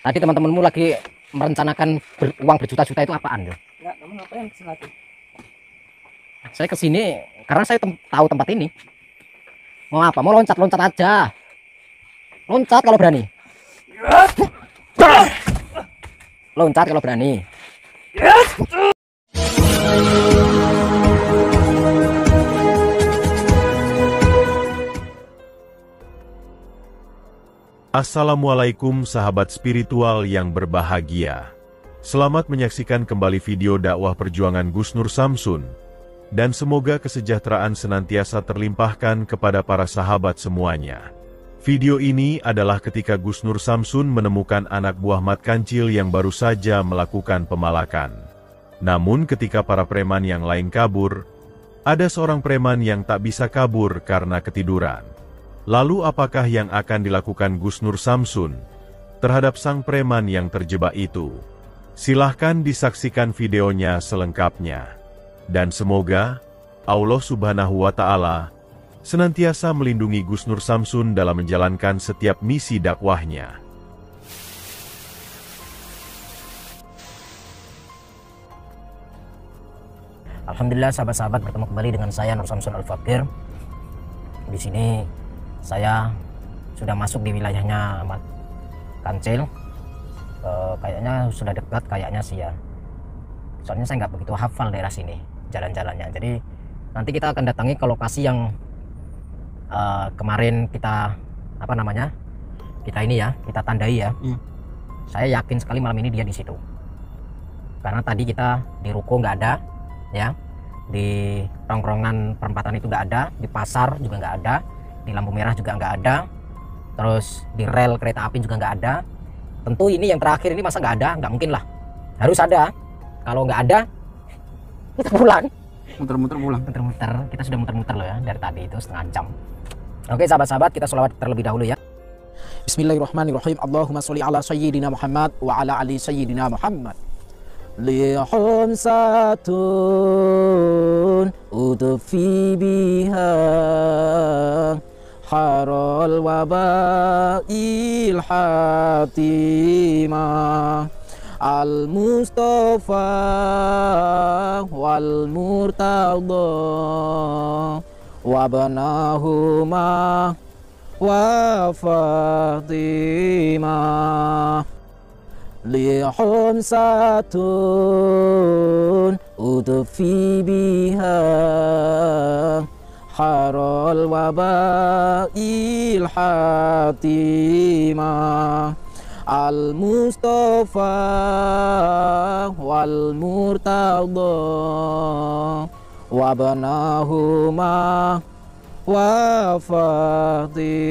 Tadi teman-temanmu lagi merencanakan uang berjuta-juta itu apaan tuh? Enggak, kamu ngapain kesini lagi? Saya kesini karena saya tahu tempat ini. Mau apa? Mau loncat-loncat aja. Loncat kalau berani. Loncat kalau berani. Assalamualaikum sahabat spiritual yang berbahagia. Selamat menyaksikan kembali video dakwah perjuangan Gus Nur Samsun. Dan semoga kesejahteraan senantiasa terlimpahkan kepada para sahabat semuanya. Video ini adalah ketika Gus Nur Samsun menemukan anak buah Mat Kancil yang baru saja melakukan pemalakan. Namun ketika para preman yang lain kabur, ada seorang preman yang tak bisa kabur karena ketiduran. Lalu apakah yang akan dilakukan Gus Nur Samsun terhadap sang preman yang terjebak itu? Silahkan disaksikan videonya selengkapnya. Dan semoga Allah Subhanahu wa Ta'ala senantiasa melindungi Gus Nur Samsun dalam menjalankan setiap misi dakwahnya. Alhamdulillah sahabat-sahabat, bertemu kembali dengan saya Nur Samsun Al-Fakir. Di sini saya sudah masuk di wilayahnya Mat Kancil. Kayaknya sudah dekat kayaknya sih ya. Soalnya saya nggak begitu hafal daerah sini jalan-jalannya. Jadi nanti kita akan datangi ke lokasi yang kemarin kita kita ini ya, kita tandai ya. Saya yakin sekali malam ini dia di situ. Karena tadi kita di ruko nggak ada, ya, di rongkrongan perempatan itu nggak ada, di pasar juga nggak ada, di lampu merah juga nggak ada, terus di rel kereta api juga nggak ada. Tentu ini yang terakhir ini masa nggak ada, nggak mungkin lah, harus ada. Kalau nggak ada, kita pulang. Muter-muter pulang. Muter-muter, kita sudah muter-muter loh ya dari tadi itu setengah jam. Oke sahabat-sahabat, kita sholawat terlebih dahulu ya. Bismillahirrahmanirrahim. Allahumma sholli ala sayyidina Muhammad wa ala ali sayyidina Muhammad. Lihum satun udfi biha harul wabail hatimah Al-Mustafa wal-Murtada wabnahuma wa Fatimah lihum satun udfi biha harul wabail hatimah Al-Mustafa wal-Murtada wabnahuma wa Fatimah.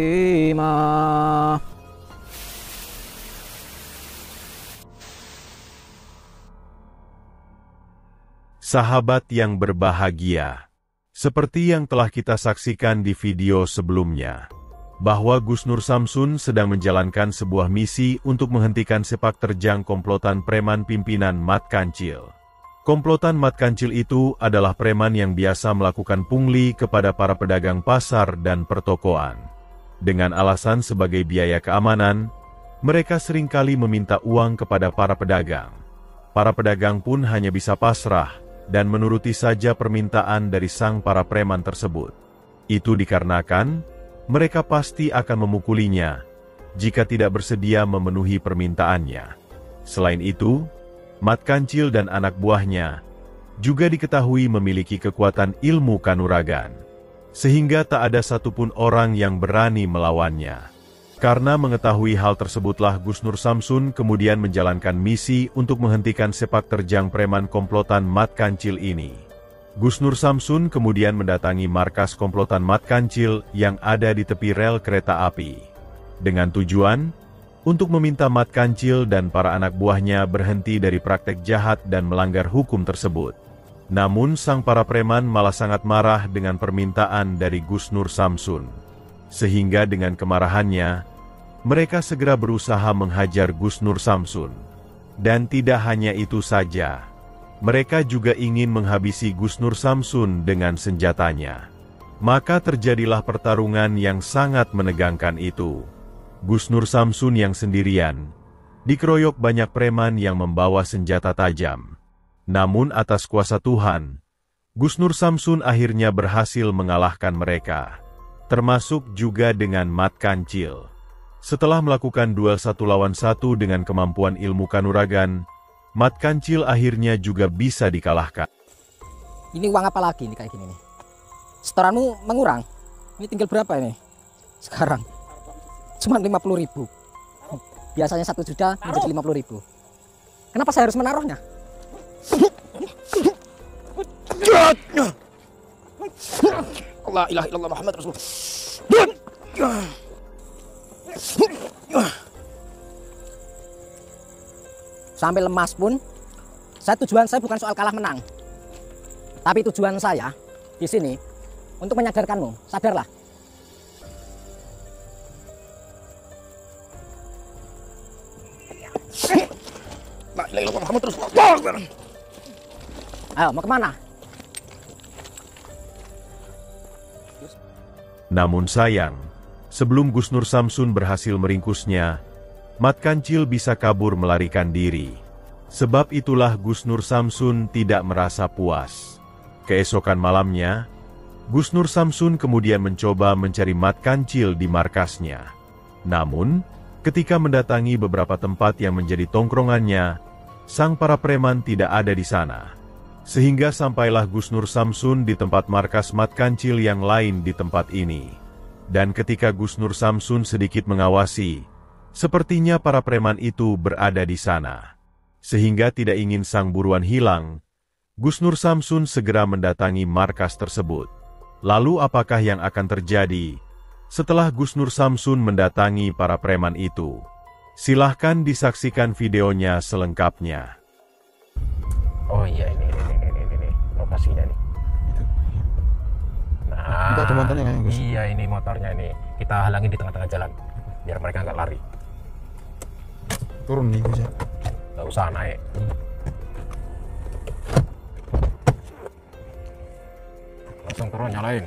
Sahabat yang berbahagia, seperti yang telah kita saksikan di video sebelumnya, bahwa Gus Nur Samsun sedang menjalankan sebuah misi untuk menghentikan sepak terjang komplotan preman pimpinan Mat Kancil. Komplotan Mat Kancil itu adalah preman yang biasa melakukan pungli kepada para pedagang pasar dan pertokoan. Dengan alasan sebagai biaya keamanan, mereka seringkali meminta uang kepada para pedagang. Para pedagang pun hanya bisa pasrah dan menuruti saja permintaan dari sang para preman tersebut. Itu dikarenakan mereka pasti akan memukulinya jika tidak bersedia memenuhi permintaannya. Selain itu, Mat Kancil dan anak buahnya juga diketahui memiliki kekuatan ilmu kanuragan, sehingga tak ada satupun orang yang berani melawannya. Karena mengetahui hal tersebutlah Gus Nur Samsun kemudian menjalankan misi untuk menghentikan sepak terjang preman komplotan Mat Kancil ini. Gus Nur Samsun kemudian mendatangi markas komplotan Mat Kancil yang ada di tepi rel kereta api, dengan tujuan untuk meminta Mat Kancil dan para anak buahnya berhenti dari praktek jahat dan melanggar hukum tersebut. Namun sang para preman malah sangat marah dengan permintaan dari Gus Nur Samsun. Sehingga dengan kemarahannya, mereka segera berusaha menghajar Gus Nur Samsun. Dan tidak hanya itu saja, mereka juga ingin menghabisi Gus Nur Samsun dengan senjatanya. Maka terjadilah pertarungan yang sangat menegangkan itu. Gus Nur Samsun yang sendirian dikeroyok banyak preman yang membawa senjata tajam. Namun atas kuasa Tuhan, Gusnur Samsun akhirnya berhasil mengalahkan mereka, termasuk juga dengan Mat Kancil. Setelah melakukan duel 1 lawan 1 dengan kemampuan ilmu kanuragan, Mat Kancil akhirnya juga bisa dikalahkan. Ini uang apa lagi nih kayak gini nih? Setoranmu mengurang? Ini tinggal berapa ini? Sekarang cuma 50.000. Biasanya 1 juta menjadi 50.000. Kenapa saya harus menaruhnya? La ilaha illallah Muhammad Rasulullah. Sampai lemas pun, tujuan saya bukan soal kalah menang. Tapi tujuan saya di sini untuk menyadarkanmu, sadarlah. La ilaha illallah Muhammad Rasulullah. Ayo, mau kemana? Namun sayang, sebelum Gusnur Samsun berhasil meringkusnya, Mat Kancil bisa kabur melarikan diri. Sebab itulah Gusnur Samsun tidak merasa puas. Keesokan malamnya, Gusnur Samsun kemudian mencoba mencari Mat Kancil di markasnya. Namun, ketika mendatangi beberapa tempat yang menjadi tongkrongannya, sang para preman tidak ada di sana. Sehingga sampailah Gusnur Samsun di tempat markas Mat Kancil yang lain di tempat ini. Dan ketika Gusnur Samsun sedikit mengawasi, sepertinya para preman itu berada di sana. Sehingga tidak ingin sang buruan hilang, Gusnur Samsun segera mendatangi markas tersebut. Lalu apakah yang akan terjadi setelah Gusnur Samsun mendatangi para preman itu? Silahkan disaksikan videonya selengkapnya. Oh iya, ini lokasinya nih. Nah, Itu ada motornya kan, Gus? iya ini motornya ini. Kita halangi di tengah-tengah jalan, biar mereka nggak lari. Turun nih Gus ya. Nggak usah naik. Langsung turun, nyalain.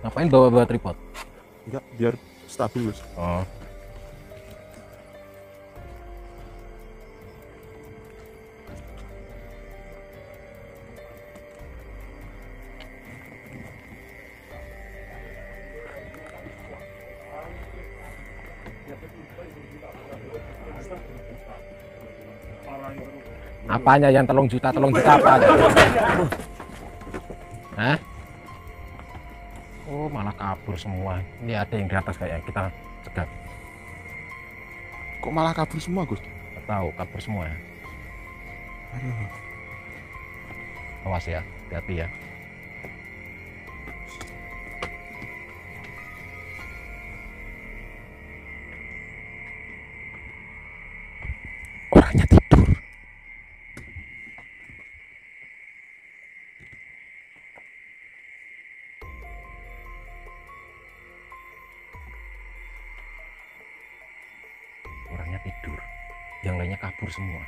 Ngapain bawa tripod? Enggak, biar stabil Gus. Oh. Apanya yang telung juta apa aja? Hah? Oh, malah kabur semua. Ini ada yang di atas kayaknya, kita cegat. Kok malah kabur semua Gus? Nggak tahu, kabur semua ya. Aduh. Awas ya, hati-hati ya. Orangnya tidur. Orangnya tidur. Yang lainnya kabur semua.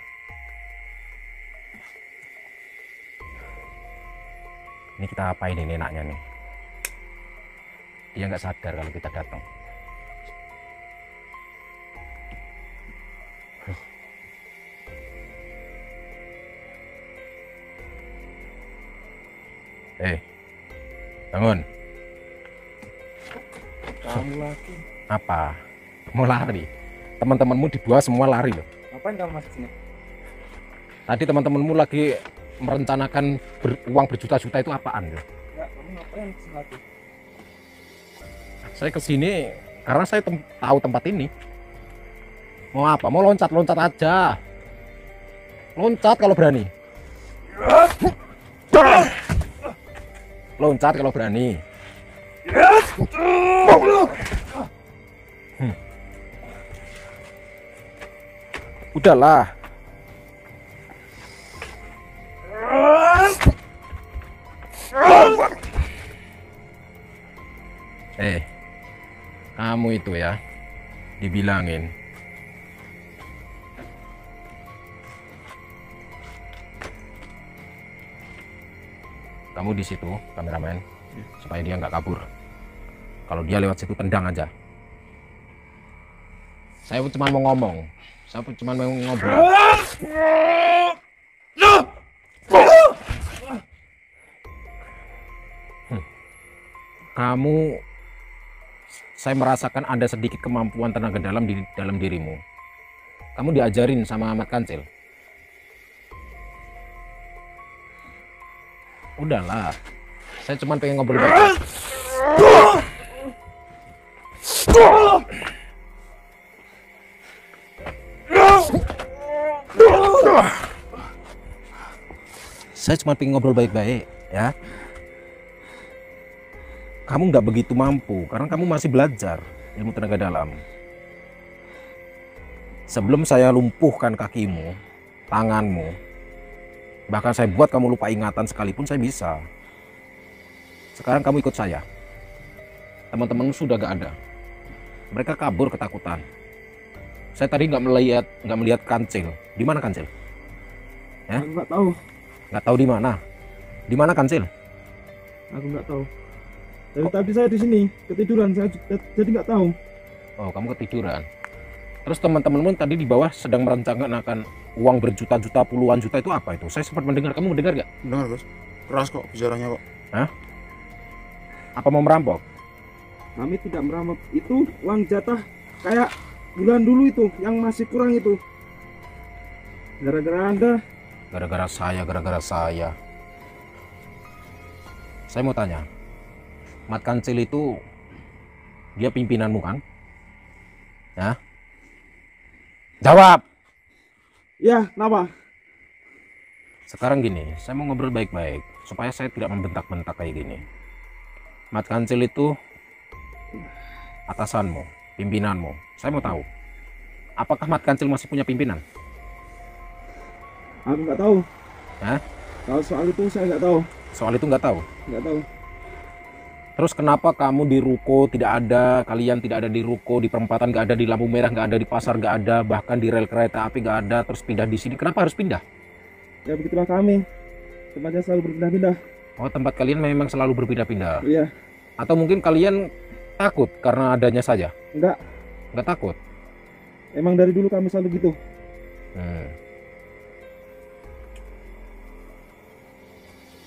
Ini kita apain ini enaknya nih? Dia nggak sadar kalau kita datang. Bangun. Kamu lagi. Apa? Mau lari? Teman-temanmu di bawah semua lari loh. Ngapain kamu masih sini? Tadi teman-temanmu lagi merencanakan uang berjuta-juta itu apaan loh? Enggak, kamu ngapain kesini lagi? Saya kesini karena saya tahu tempat ini. Mau apa? Mau loncat-loncat aja. Loncat kalau berani. Loncat kalau berani. Udahlah. Kamu itu ya, dibilangin. Kamu di situ, kameramen, supaya dia nggak kabur. Kalau dia lewat situ tendang aja. Saya cuma mau ngomong, saya cuma mau ngobrol. Kamu, saya merasakan ada sedikit kemampuan tenaga dalam di dalam dirimu. Kamu diajarin sama Ahmad Kancil. Udahlah, saya cuma pengen ngobrol baik. Saya cuma pengen ngobrol baik-baik, ya. Kamu nggak begitu mampu, karena kamu masih belajar ilmu tenaga dalam. Sebelum saya lumpuhkan kakimu, tanganmu, bahkan saya buat kamu lupa ingatan sekalipun saya bisa. Sekarang kamu ikut saya. Teman-temanmu sudah gak ada. Mereka kabur ketakutan. Saya tadi nggak melihat Kancil. Di mana Kancil? Ya? Aku nggak tahu. Nggak tahu di mana. Di mana Kancil? Aku nggak tahu. Dari tadi saya di sini ketiduran, saya jadi nggak tahu. Oh, kamu ketiduran. Terus teman-temanmu tadi di bawah sedang merencanakan akan uang berjuta-juta, puluhan juta itu apa itu? Saya sempat mendengar. Kamu mendengar gak? Dengar, Gus. Keras kok bicaranya kok. Hah? Apa mau merampok? Kami tidak merampok. Itu uang jatah kayak bulan dulu itu yang masih kurang itu. Gara-gara Anda. Gara-gara saya. Saya mau tanya. Mat Kancil itu dia pimpinanmu kan? Ya? Jawab. Ya, kenapa? Sekarang gini, saya mau ngobrol baik-baik supaya saya tidak membentak-bentak kayak gini. Mat Kancil itu atasanmu, pimpinanmu. Saya mau tahu, apakah Mat Kancil masih punya pimpinan? Aku nggak tahu. Hah? Kalau soal itu saya nggak tahu. Soal itu nggak tahu. Nggak tahu. Terus kenapa kamu di ruko tidak ada, kalian tidak ada di ruko, di perempatan nggak ada, di lampu merah nggak ada, di pasar nggak ada, bahkan di rel kereta api nggak ada, terus pindah di sini? Kenapa harus pindah? Ya begitulah kami. Tempatnya selalu berpindah-pindah. Oh, tempat kalian memang selalu berpindah-pindah. Iya. Atau mungkin kalian takut karena adanya saja? Enggak. Nggak takut? Emang dari dulu kami selalu gitu.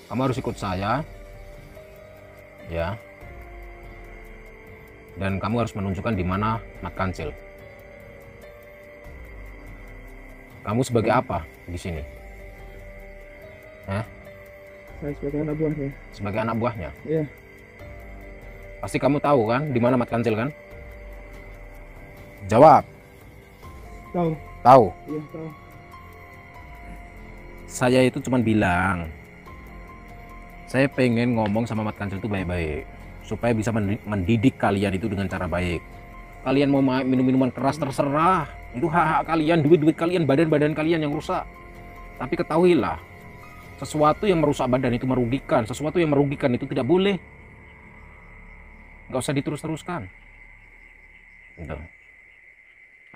Kamu harus ikut saya, ya. Dan kamu harus menunjukkan di mana Mat Kancil. Kamu sebagai apa di sini? Saya sebagai anak buahnya. Sebagai anak buahnya. Iya. Pasti kamu tahu kan di mana Mat Kancil kan? Jawab. Tahu. Tahu. Iya, tahu. Saya itu cuma bilang, saya pengen ngomong sama Mat Kancil itu baik-baik supaya bisa mendidik kalian itu dengan cara baik. Kalian mau minum minuman keras terserah, itu hak-hak kalian, duit-duit kalian, badan-badan kalian yang rusak. Tapi ketahuilah, sesuatu yang merusak badan itu merugikan, sesuatu yang merugikan itu tidak boleh. Nggak usah diterus-teruskan. Gitu.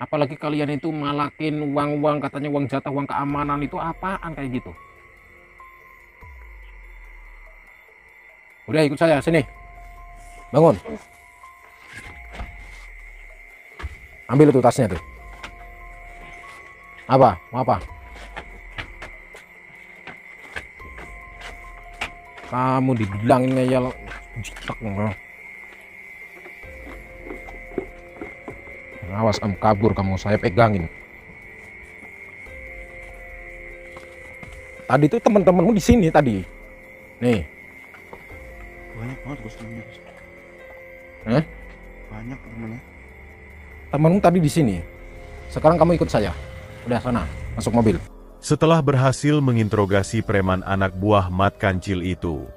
Apalagi kalian itu malakin uang-uang, katanya uang jatah, uang keamanan, itu apaan kayak gitu? Udah ikut saya, sini. Bangun. Ambil itu tasnya tuh. Apa? Mau apa? Kamu dibilangin ngeyel. Jitak. Awas kamu kabur, kamu saya pegangin. Tadi tuh teman-temanmu di sini tadi. Nih. Banyak banget Gus temennya. Banyak temennya. Temanmu tadi di sini. Sekarang kamu ikut saya. Udah sana, masuk mobil. Setelah berhasil menginterogasi preman anak buah Mat Kancil itu,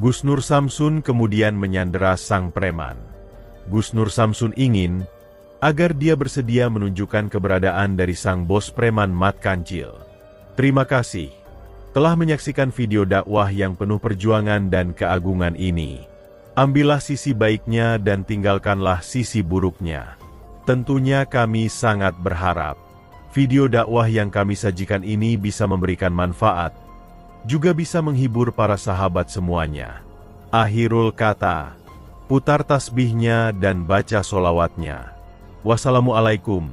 Gus Nur Samsun kemudian menyandera sang preman. Gus Nur Samsun ingin agar dia bersedia menunjukkan keberadaan dari sang bos preman Mat Kancil. Terima kasih telah menyaksikan video dakwah yang penuh perjuangan dan keagungan ini. Ambillah sisi baiknya dan tinggalkanlah sisi buruknya. Tentunya kami sangat berharap video dakwah yang kami sajikan ini bisa memberikan manfaat juga bisa menghibur para sahabat semuanya. Akhirul kata, putar tasbihnya dan baca solawatnya. Wassalamualaikum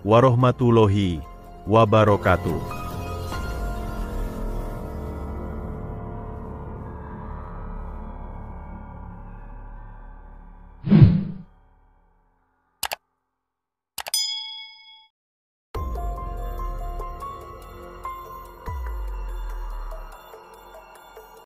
warahmatullahi wabarakatuh.